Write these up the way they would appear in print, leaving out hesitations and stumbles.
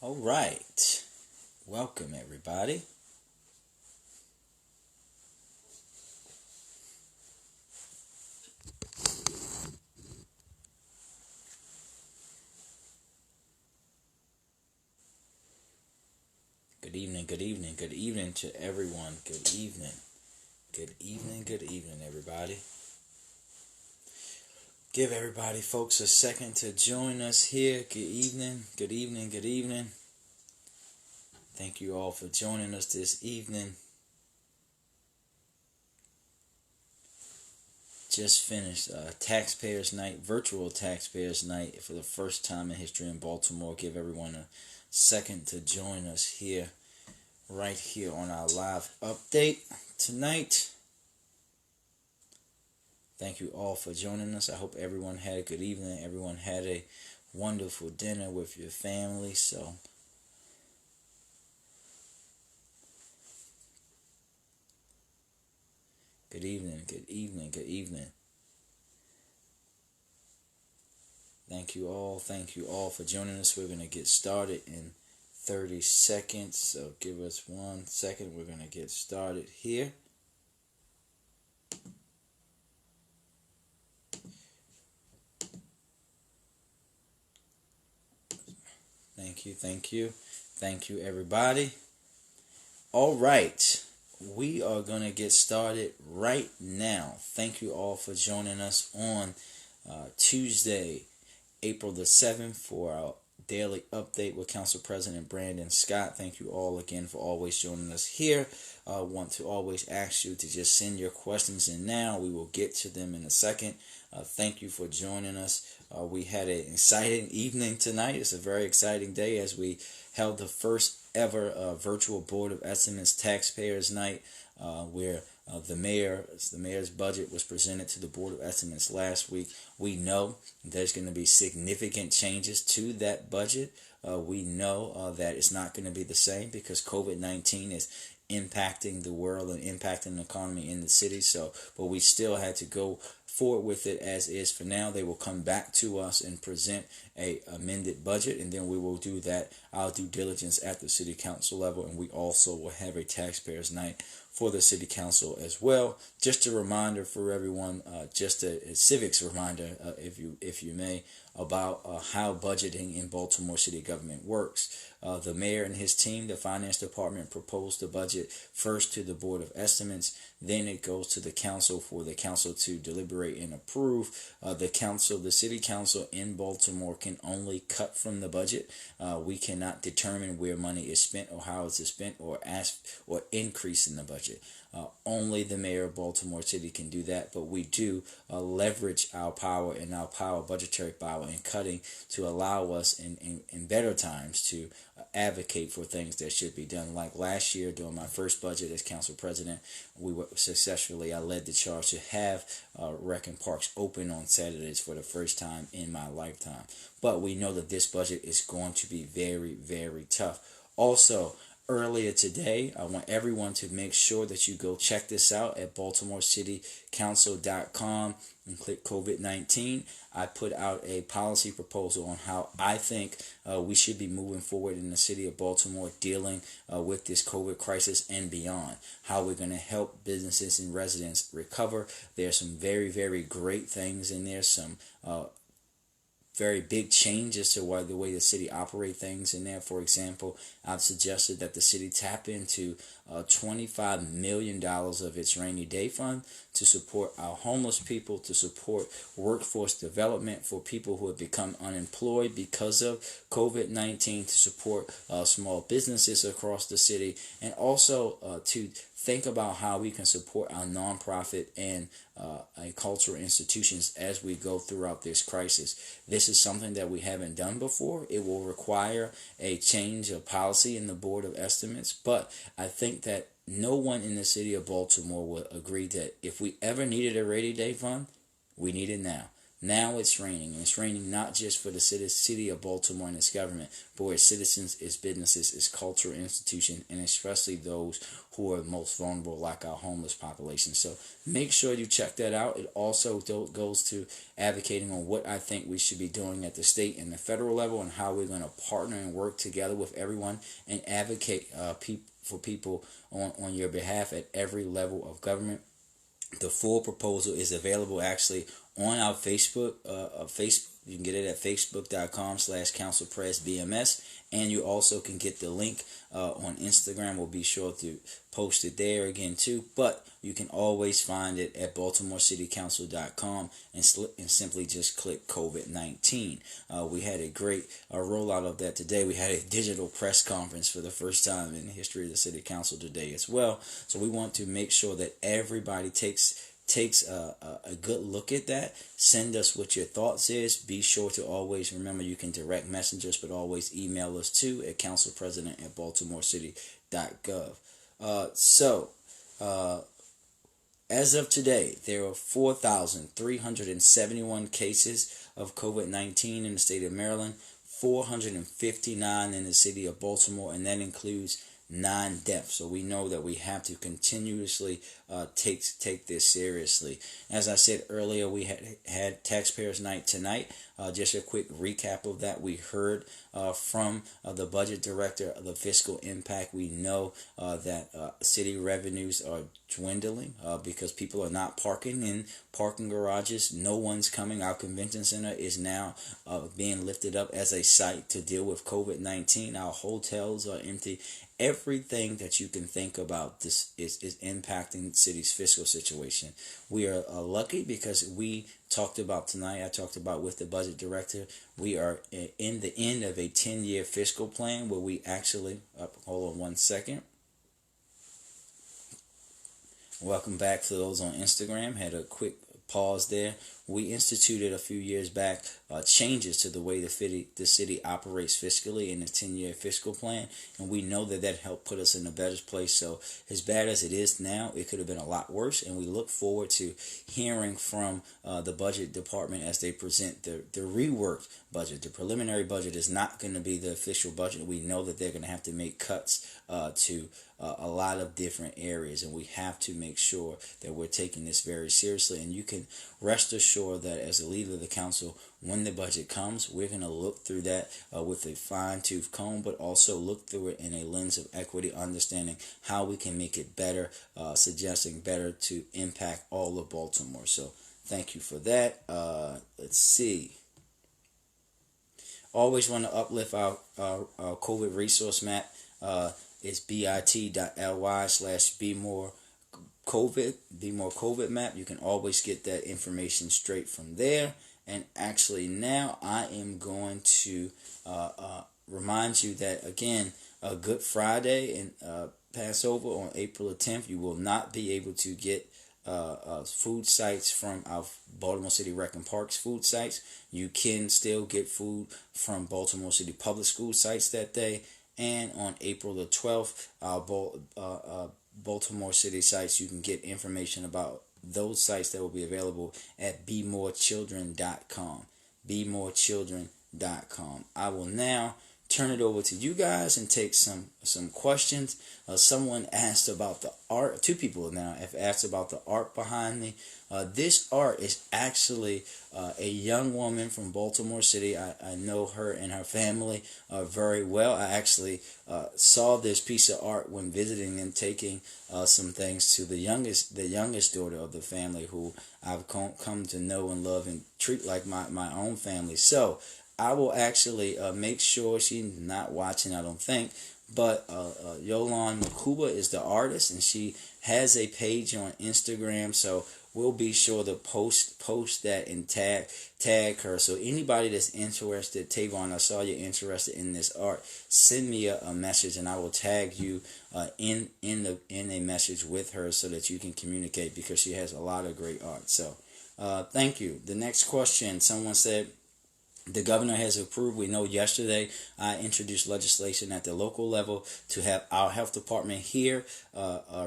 All right. Welcome, everybody. Good evening, good evening, good evening to everyone. Good evening. Good evening, good evening, everybody. Give everybody, folks, a second to join us here. Good evening, good evening, good evening. Thank you all for joining us this evening. Just finished Taxpayers Night, virtual Taxpayers Night for the first time in history in Baltimore. Give everyone a second to join us here, right here on our live update tonight. Thank you all for joining us. I hope everyone had a good evening. Everyone had a wonderful dinner with your family. So, good evening, good evening, good evening. Thank you all. Thank you all for joining us. We're going to get started in 30 seconds. So, give us 1 second. We're going to get started here. Thank you, thank you. Thank you, everybody. All right. We are going to get started right now. Thank you all for joining us on Tuesday, April the 7th, for our daily update with Council President Brandon Scott. Thank you all again for always joining us here. I want to always ask you to just send your questions in now. We will get to them in a second. Thank you for joining us. We had an exciting evening tonight. It's a very exciting day as we held the first ever virtual Board of Estimates Taxpayers Night, where the mayor's budget was presented to the Board of Estimates last week. We know there's going to be significant changes to that budget. We know that it's not going to be the same because COVID-19 is impacting the world and impacting the economy in the city. So, but we still had to go forward with it as is for now. They will come back to us and present a amended budget, and then we will do that our due diligence at the city council level, and we also will have a taxpayers night for the city council as well. Just a reminder for everyone, just a civics reminder, if you may, about how budgeting in Baltimore city government works. The mayor and his team, the finance department, proposed the budget first to the Board of Estimates. Then it goes to the council for the council to deliberate and approve. The city council in Baltimore can only cut from the budget. We cannot determine where money is spent or how it is spent or ask or increase in the budget. Only the mayor of Baltimore City can do that, but we do leverage our power and our budgetary power in cutting to allow us in better times to advocate for things that should be done. Like last year during my first budget as council president, I led the charge to have rec and parks open on Saturdays for the first time in my lifetime. But we know that this budget is going to be very, very tough. Also, earlier today, I want everyone to make sure that you go check this out at BaltimoreCityCouncil.com and click COVID-19. I put out a policy proposal on how I think we should be moving forward in the city of Baltimore dealing with this COVID crisis and beyond. How we're going to help businesses and residents recover. There's some very, very great things in there. Some very big changes to the way the city operate things in there. For example, I've suggested that the city tap into $25 million of its rainy day fund to support our homeless people, to support workforce development for people who have become unemployed because of COVID-19, to support small businesses across the city, and also to think about how we can support our nonprofit and cultural institutions as we go throughout this crisis. This is something that we haven't done before. It will require a change of policy in the Board of Estimates, but I think that no one in the city of Baltimore will agree that if we ever needed a rainy day fund, we need it now. Now it's raining, and it's raining not just for the city of Baltimore and its government, but for its citizens, its businesses, its cultural institutions, and especially those who are most vulnerable, like our homeless population. So make sure you check that out. It also goes to advocating on what I think we should be doing at the state and the federal level, and how we're going to partner and work together with everyone and advocate for people on your behalf at every level of government. The full proposal is available actually on our Facebook. You can get it at facebook.com/councilpressbms, and you also can get the link on Instagram. We'll be sure to post it there again too. But you can always find it at baltimorecitycouncil.com and simply just click COVID-19. We had a great rollout of that today. We had a digital press conference for the first time in the history of the city council today as well. So we want to make sure that everybody takes a good look at that. Send us what your thoughts is. Be sure to always remember you can direct message us, but always email us too at councilpresident@baltimorecity.gov. As of today, there are 4,371 cases of COVID-19 in the state of Maryland, 459 in the city of Baltimore, and that includes 9 deaths. So we know that we have to continuously take this seriously. As I said earlier, we had Taxpayers Night tonight. Just a quick recap of that. We heard from the budget director of the fiscal impact. We know that city revenues are dwindling because people are not parking in parking garages. No one's coming. Our convention center is now being lifted up as a site to deal with COVID-19. Our hotels are empty. Everything that you can think about this is impacting the city's fiscal situation. We are lucky because we talked about tonight, I talked about with the budget director, we are in the end of a 10-year fiscal plan where we actually, hold on one second. Welcome back to those on Instagram. Had a quick pause there. We instituted a few years back changes to the way the city operates fiscally in the 10-year fiscal plan, and we know that helped put us in a better place. So as bad as it is now, it could have been a lot worse, and we look forward to hearing from the budget department as they present the reworked budget. The preliminary budget is not going to be the official budget. We know that they're going to have to make cuts to a lot of different areas, and we have to make sure that we're taking this very seriously. And you can rest assured that as a leader of the council, when the budget comes, we're going to look through that with a fine-tooth comb, but also look through it in a lens of equity, understanding how we can make it better, suggesting better to impact all of Baltimore. So thank you for that. Let's see. Always want to uplift our COVID resource map. It's bit.ly/BeMoreCovid map. You can always get that information straight from there. And actually now I am going to remind you that, again, Good Friday and Passover on April the 10th, you will not be able to get food sites from our Baltimore City Rec and Parks food sites. You can still get food from Baltimore City Public School sites that day. And on April the 12th, Baltimore City sites, you can get information about those sites that will be available at BeMoreChildren.com. BeMoreChildren.com. I will now turn it over to you guys and take some questions. Someone asked about the art. 2 people now have asked about the art behind me. This art is actually a young woman from Baltimore City. I know her and her family very well. I actually saw this piece of art when visiting and taking some things to the youngest daughter of the family, who I've come to know and love and treat like my own family. So I will actually make sure she's not watching, I don't think, but Yolan Makuba is the artist, and she has a page on Instagram, so we'll be sure to post that and tag her. So anybody that's interested, Tavon, I saw you're interested in this art, send me a message and I will tag you in a message with her so that you can communicate, because she has a lot of great art. So thank you. The next question, someone said, The governor has approved. We know yesterday I introduced legislation at the local level to have our health department here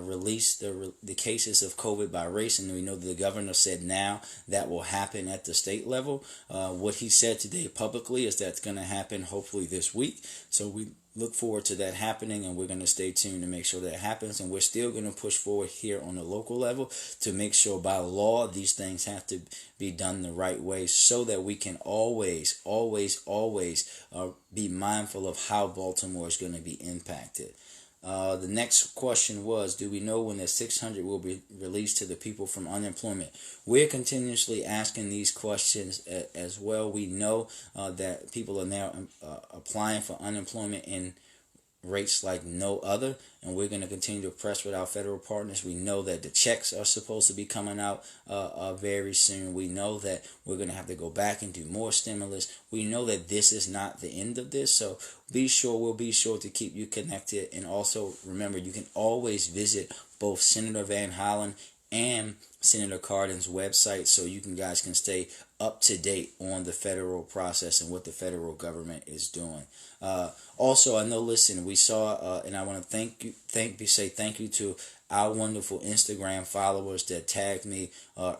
release the cases of COVID by race, and we know the governor said now that will happen at the state level. What he said today publicly is that's going to happen hopefully this week. So we look forward to that happening, and we're going to stay tuned to make sure that happens. And we're still going to push forward here on the local level to make sure by law these things have to be done the right way, so that we can always be mindful of how Baltimore is going to be impacted. The next question was, do we know when the 600 will be released to the people from unemployment? We're continuously asking these questions as well. We know that people are now applying for unemployment in rates like no other, and we're going to continue to press with our federal partners. We know that the checks are supposed to be coming out very soon. We know that we're going to have to go back and do more stimulus. We know that this is not the end of this, so we'll be sure to keep you connected. And also remember, you can always visit both Senator Van Hollen and Senator Cardin's website, so you guys can stay up to date on the federal process and what the federal government is doing. Also, I know, listen, we saw, and I want to say thank you to our wonderful Instagram followers that tagged me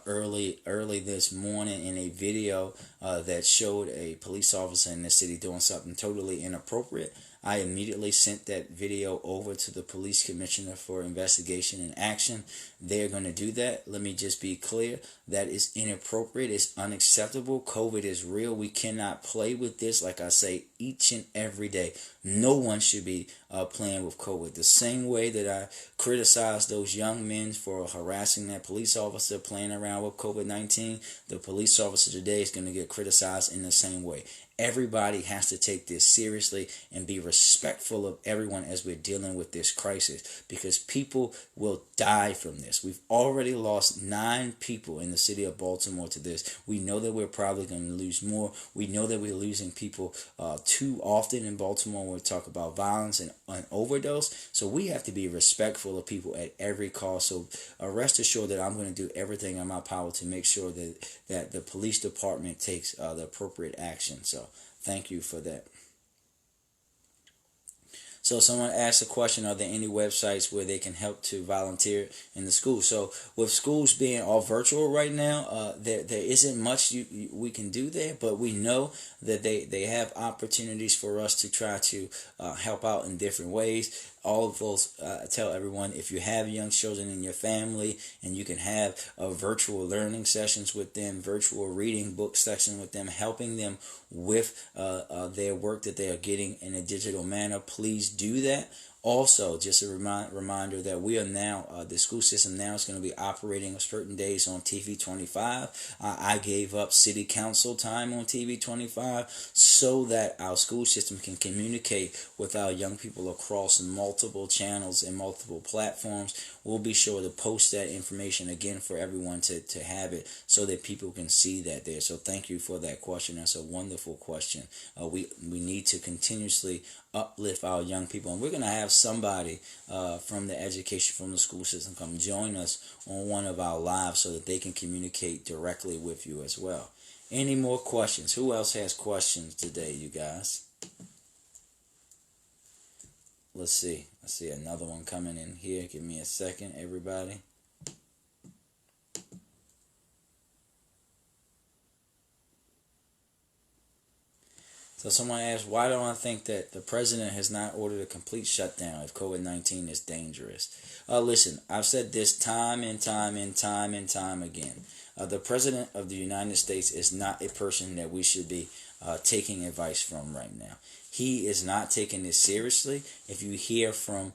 early this morning in a video that showed a police officer in the city doing something totally inappropriate. I immediately sent that video over to the police commissioner for investigation and action. They're going to do that. Let me just be clear. That is inappropriate. It's unacceptable. COVID is real. We cannot play with this. Like I say, each and every day, no one should be playing with COVID. The same way that I criticized those young men for harassing that police officer playing around with COVID-19, the police officer today is going to get criticized in the same way. Everybody has to take this seriously and be respectful of everyone as we're dealing with this crisis, because people will die from this. We've already lost 9 people in the city of Baltimore to this. We know that we're probably going to lose more. We know that we're losing people too often in Baltimore when we talk about violence and overdose. So we have to be respectful of people at every cost. So rest assured that I'm going to do everything in my power to make sure that the police department takes the appropriate action. So thank you for that. So someone asked a question, are there any websites where they can help to volunteer in the school? So with schools being all virtual right now, there isn't much we can do there, but we know that they have opportunities for us to try to help out in different ways. All of those, tell everyone, if you have young children in your family and you can have virtual learning sessions with them, virtual reading book section with them, helping them with their work that they are getting in a digital manner, please do that. Also, just a reminder that we are now, the school system now is going to be operating on certain days on TV 25. I gave up city council time on TV 25 so that our school system can communicate with our young people across multiple channels and multiple platforms. We'll be sure to post that information again for everyone to have it so that people can see that there. So thank you for that question. That's a wonderful question. We need to continuously uplift our young people, and we're going to have somebody from the education from the school system come join us on one of our lives so that they can communicate directly with you as well. Any more questions? Who else has questions today, you guys? Let's see. I see another one coming in here. Give me a second, everybody. So someone asked, why don't I think that the president has not ordered a complete shutdown if COVID-19 is dangerous? Listen, I've said this time and time again. The president of the United States is not a person that we should be taking advice from right now. He is not taking this seriously. If you hear from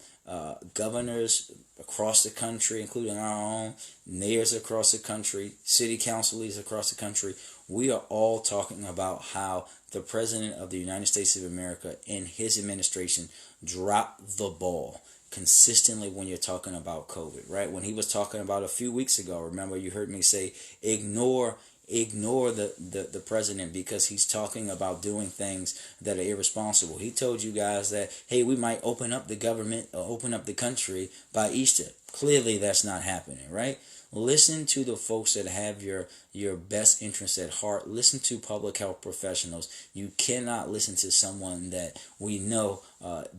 governors across the country, including our own, mayors across the country, city council leaders across the country, we are all talking about how the president of the United States of America and his administration dropped the ball consistently when you're talking about COVID, right? When he was talking about a few weeks ago, remember you heard me say, ignore the president because he's talking about doing things that are irresponsible. He told you guys that, hey, we might open up the government or open up the country by Easter. Clearly that's not happening, right? Listen to the folks that have your best interests at heart. Listen to public health professionals. You cannot listen to someone that we know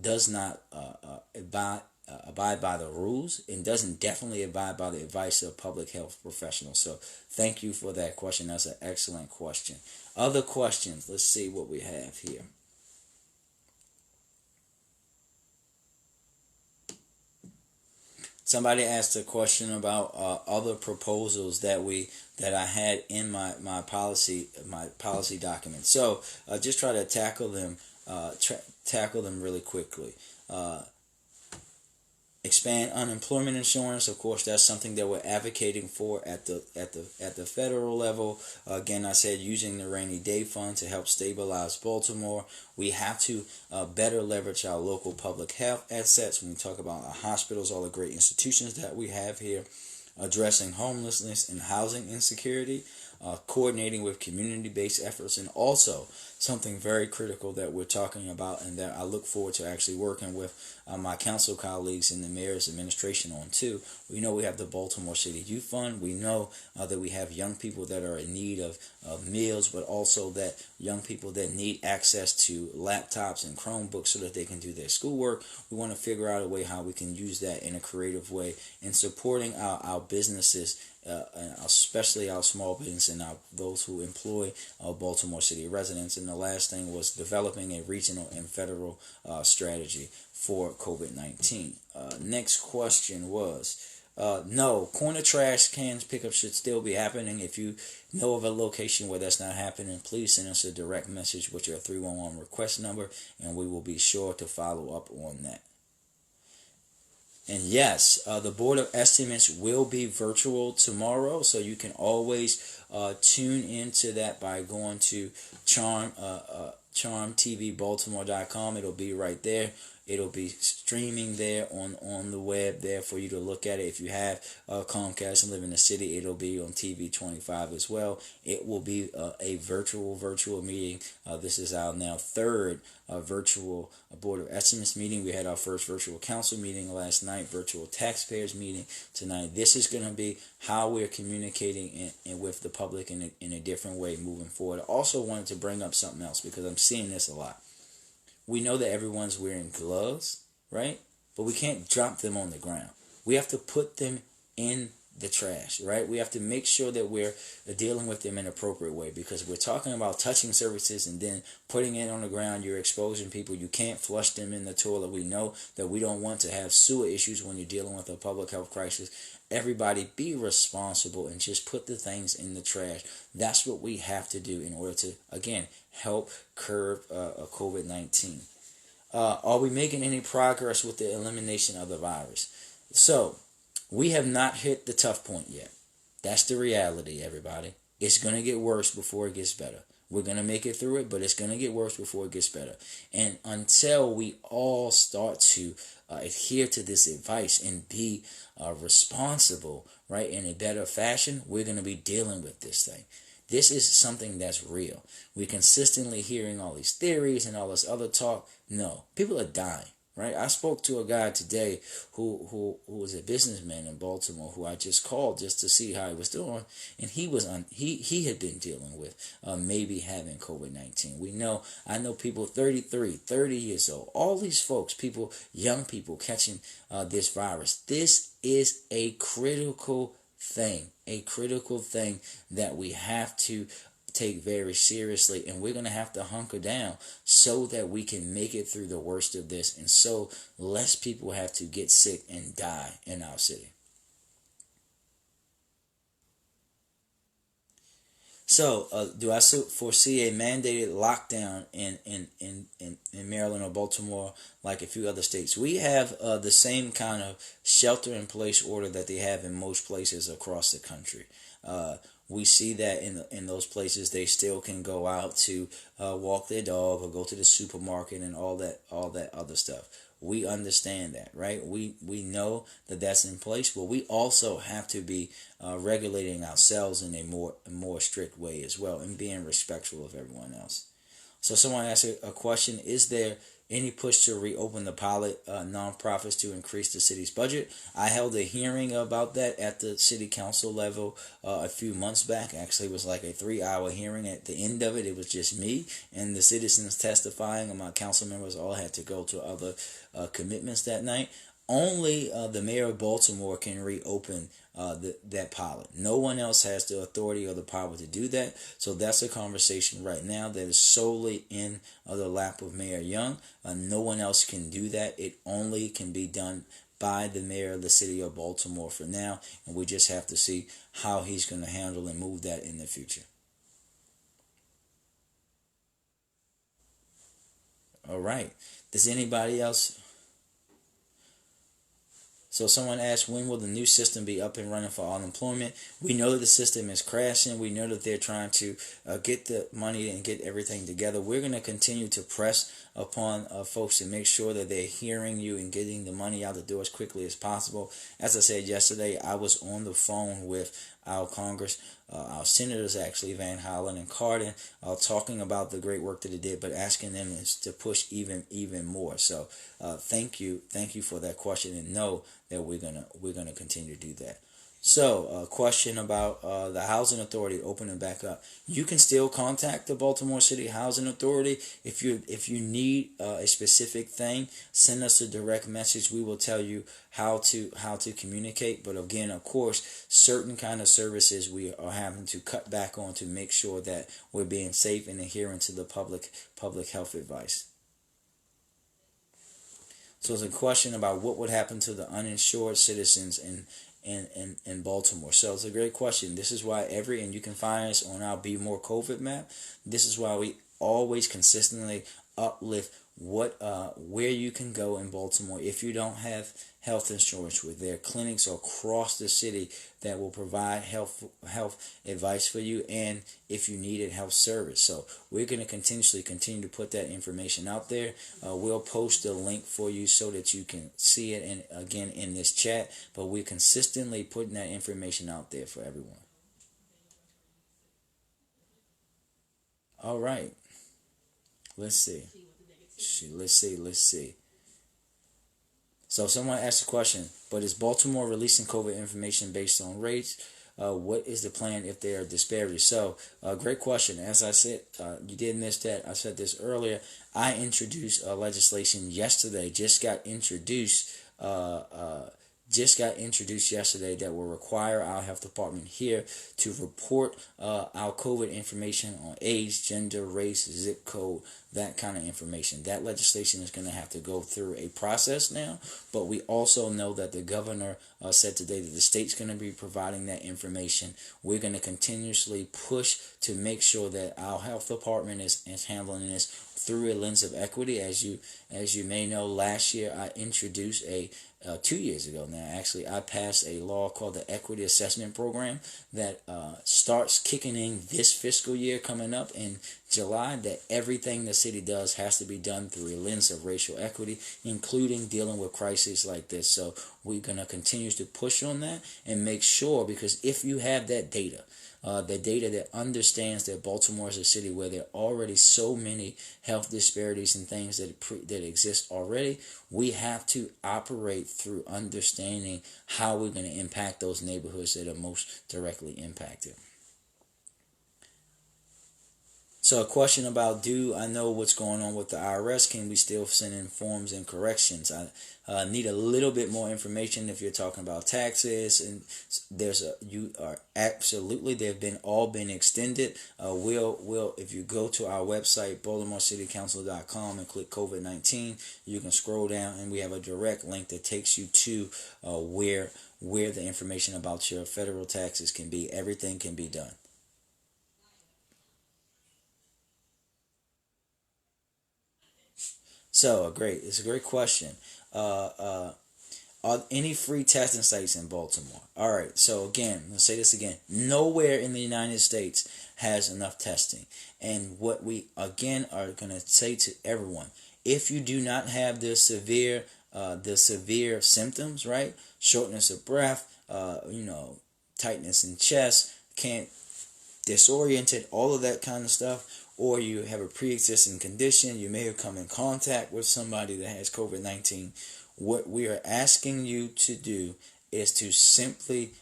does not abide by the rules and doesn't definitely abide by the advice of public health professionals. So thank you for that question. That's an excellent question. Other questions? Let's see what we have here. Somebody asked a question about other proposals that I had in my policy document. So just try to tackle them really quickly. Expand unemployment insurance. Of course, that's something that we're advocating for at the federal level. Again, I said using the rainy day fund to help stabilize Baltimore. We have to better leverage our local public health assets when we talk about our hospitals, all the great institutions that we have here, addressing homelessness and housing insecurity, coordinating with community-based efforts, and also something very critical that we're talking about and that I look forward to actually working with my council colleagues in the mayor's administration on too. We know we have the Baltimore City Youth Fund. We know that we have young people that are in need of meals, but also that young people that need access to laptops and Chromebooks so that they can do their schoolwork. We want to figure out a way how we can use that in a creative way in supporting our businesses, especially our small business and those who employ Baltimore City residents. And the last thing was developing a regional and federal strategy for COVID-19. Next question was, no, corner trash cans pickup should still be happening. If you know of a location where that's not happening, please send us a direct message with your 311 request number, and we will be sure to follow up on that. And yes, the Board of Estimates will be virtual tomorrow, so you can always tune into that by going to charmtvbaltimore.com. It'll be right there. It'll be streaming there on the web there for you to look at it. If you have Comcast and live in the city, it'll be on TV 25 as well. It will be a virtual meeting. This is our now third virtual Board of Estimates meeting. We had our first virtual council meeting last night, virtual taxpayers meeting tonight. This is going to be how we're communicating with the public in a different way moving forward. I also wanted to bring up something else because I'm seeing this a lot. We know that everyone's wearing gloves, right? But we can't drop them on the ground. We have to put them in the trash, right? We have to make sure that we're dealing with them in an appropriate way, because we're talking about touching surfaces and then putting it on the ground. You're exposing people. You can't flush them in the toilet. We know that we don't want to have sewer issues when you're dealing with a public health crisis. Everybody be responsible and just put the things in the trash. That's what we have to do in order to, again, help curb COVID-19. Are we making any progress with the elimination of the virus? So, we have not hit the tough point yet. That's the reality, everybody. It's going to get worse before it gets better. We're going to make it through it, but it's going to get worse before it gets better. And until we all start to adhere to this advice and be responsible, right, in a better fashion, we're going to be dealing with this thing. This is something that's real. We're consistently hearing all these theories and all this other talk. No, people are dying, right? I spoke to a guy today who was a businessman in Baltimore who I just called just to see how he was doing, and he had been dealing with maybe having COVID-19. I know people 33, 30 years old, all these folks, young people catching this virus. This is a critical thing that we have to take very seriously, and we're going to have to hunker down so that we can make it through the worst of this, and so less people have to get sick and die in our city. So, do I foresee a mandated lockdown in Maryland or Baltimore like a few other states? We have the same kind of shelter-in-place order that they have in most places across the country. We see that in those places they still can go out to walk their dog or go to the supermarket and all that other stuff. We understand that, right? We know that that's in place, but we also have to be regulating ourselves in a more strict way as well, and being respectful of everyone else. So someone asked a question: Is there any push to reopen the pilot nonprofits to increase the city's budget. I held a hearing about that at the city council level a few months back. Actually, it was like a 3-hour hearing. At the end of it, it was just me and the citizens testifying, and my council members all had to go to other commitments that night. Only the mayor of Baltimore can reopen that pilot. No one else has the authority or the power to do that. So that's a conversation right now that is solely in the lap of Mayor Young. No one else can do that. It only can be done by the mayor of the city of Baltimore for now, and we just have to see how he's going to handle and move that in the future. All right. Does anybody else? So someone asked, when will the new system be up and running for unemployment? We know that the system is crashing. We know that they're trying to get the money and get everything together. We're going to continue to press upon folks to make sure that they're hearing you and getting the money out the door as quickly as possible. As I said yesterday, I was on the phone with our Congress, our senators actually, Van Hollen and Cardin, talking about the great work that they did, but asking them to push even more. So thank you for that question, and know that we're gonna continue to do that. So, a question about the housing authority opening back up. You can still contact the Baltimore City Housing Authority if you need a specific thing. Send us a direct message. We will tell you how to communicate. But again, of course, certain kind of services we are having to cut back on to make sure that we're being safe and adhering to the public health advice. So it's a question about what would happen to the uninsured citizens in Baltimore. So it's a great question. This is why and you can find us on our Be More COVID map. This is why we always consistently uplift where you can go in Baltimore if you don't have health insurance. With their clinics across the city that will provide health advice for you, and if you needed health service. So we're going to continue to put that information out there. We'll post a link for you so that you can see it, and again in this chat. But we're consistently putting that information out there for everyone. All right, let's see. Let's see. So someone asked a question, but is Baltimore releasing COVID information based on race? What is the plan if there are disparities? So, great question. As I said, you did miss that. I said this earlier. I introduced legislation yesterday. Just got introduced yesterday that will require our health department here to report our COVID information on age, gender, race, zip code, that kind of information. That legislation is going to have to go through a process now, but we also know that the governor said today that the state's going to be providing that information. We're going to continuously push to make sure that our health department is handling this through a lens of equity. As you may know, last year I introduced 2 years ago now, actually, I passed a law called the Equity Assessment Program that starts kicking in this fiscal year coming up in July, that everything the city does has to be done through a lens of racial equity, including dealing with crises like this. So we're going to continue to push on that and make sure, because if you have that data, the data that understands that Baltimore is a city where there are already so many health disparities and things that exist already, we have to operate through understanding how we're going to impact those neighborhoods that are most directly impacted. So a question about, do I know what's going on with the IRS? Can we still send in forms and corrections? I need a little bit more information if you're talking about taxes. And you are absolutely, they've all been extended. We'll if you go to our website, BaltimoreCityCouncil.com, and click COVID-19, you can scroll down and we have a direct link that takes you to where the information about your federal taxes can be. Everything can be done. So great. It's a great question. Are any free testing sites in Baltimore? All right. So again, let's say this again. Nowhere in the United States has enough testing. And what we again are going to say to everyone: if you do not have the severe symptoms, right? Shortness of breath, tightness in chest, can't disoriented, all of that kind of stuff, or you have a pre-existing condition, you may have come in contact with somebody that has COVID-19, what we are asking you to do is to simply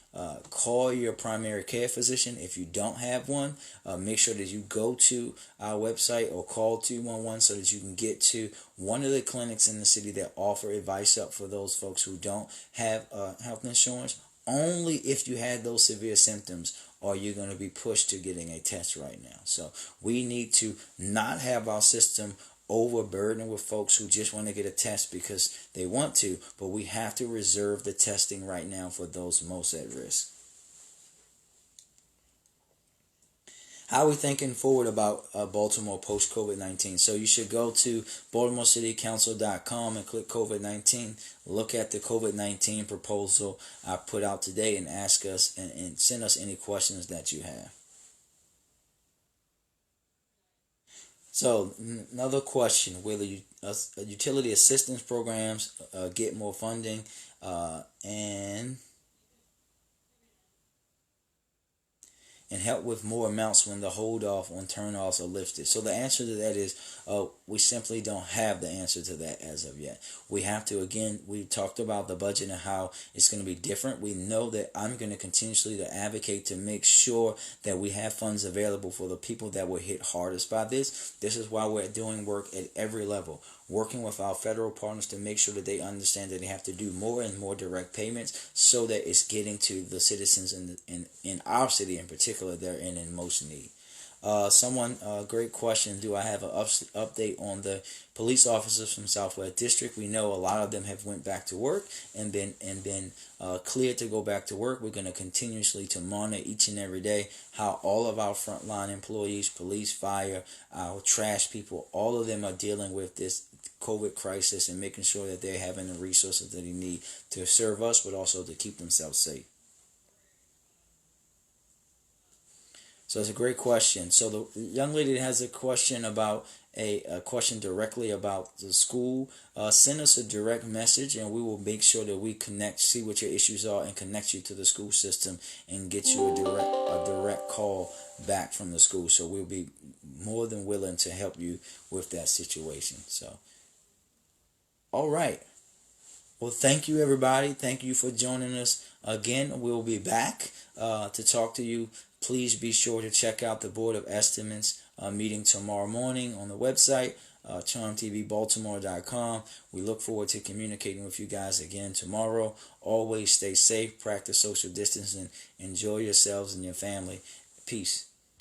call your primary care physician. If you don't have one, make sure that you go to our website or call 211 so that you can get to one of the clinics in the city that offer advice up for those folks who don't have health insurance. Only if you had those severe symptoms are you going to be pushed to getting a test right now. So we need to not have our system overburdened with folks who just want to get a test because they want to, but we have to reserve the testing right now for those most at risk. How are we thinking forward about Baltimore post COVID-19? So you should go to BaltimoreCityCouncil.com and click COVID-19. Look at the COVID-19 proposal I put out today and ask us and send us any questions that you have. So another question: will the utility assistance programs get more funding, and help with more amounts when the hold off on turn-offs are lifted? So the answer to that is we simply don't have the answer to that as of yet. We have to, again, we talked about the budget and how it's going to be different. We know that I'm going to continuously to advocate to make sure that we have funds available for the people that were hit hardest by this. This is why we're doing work at every level, working with our federal partners to make sure that they understand that they have to do more and more direct payments so that it's getting to the citizens in our city in particular that are in most need. Great question. Do I have an update on the police officers from Southwest District? We know a lot of them have went back to work and been cleared to go back to work. We're going to continuously to monitor each and every day how all of our frontline employees, police, fire, our trash people, all of them are dealing with this COVID crisis and making sure that they're having the resources that they need to serve us, but also to keep themselves safe. So it's a great question. So the young lady has a question about a question directly about the school. Send us a direct message and we will make sure that we connect, see what your issues are, and connect you to the school system and get you a direct call back from the school. So we'll be more than willing to help you with that situation. So, all right. Well, thank you, everybody. Thank you for joining us again. We'll be back to talk to you. Please be sure to check out the Board of Estimates meeting tomorrow morning on the website, charmtvbaltimore.com. We look forward to communicating with you guys again tomorrow. Always stay safe, practice social distancing, enjoy yourselves and your family. Peace.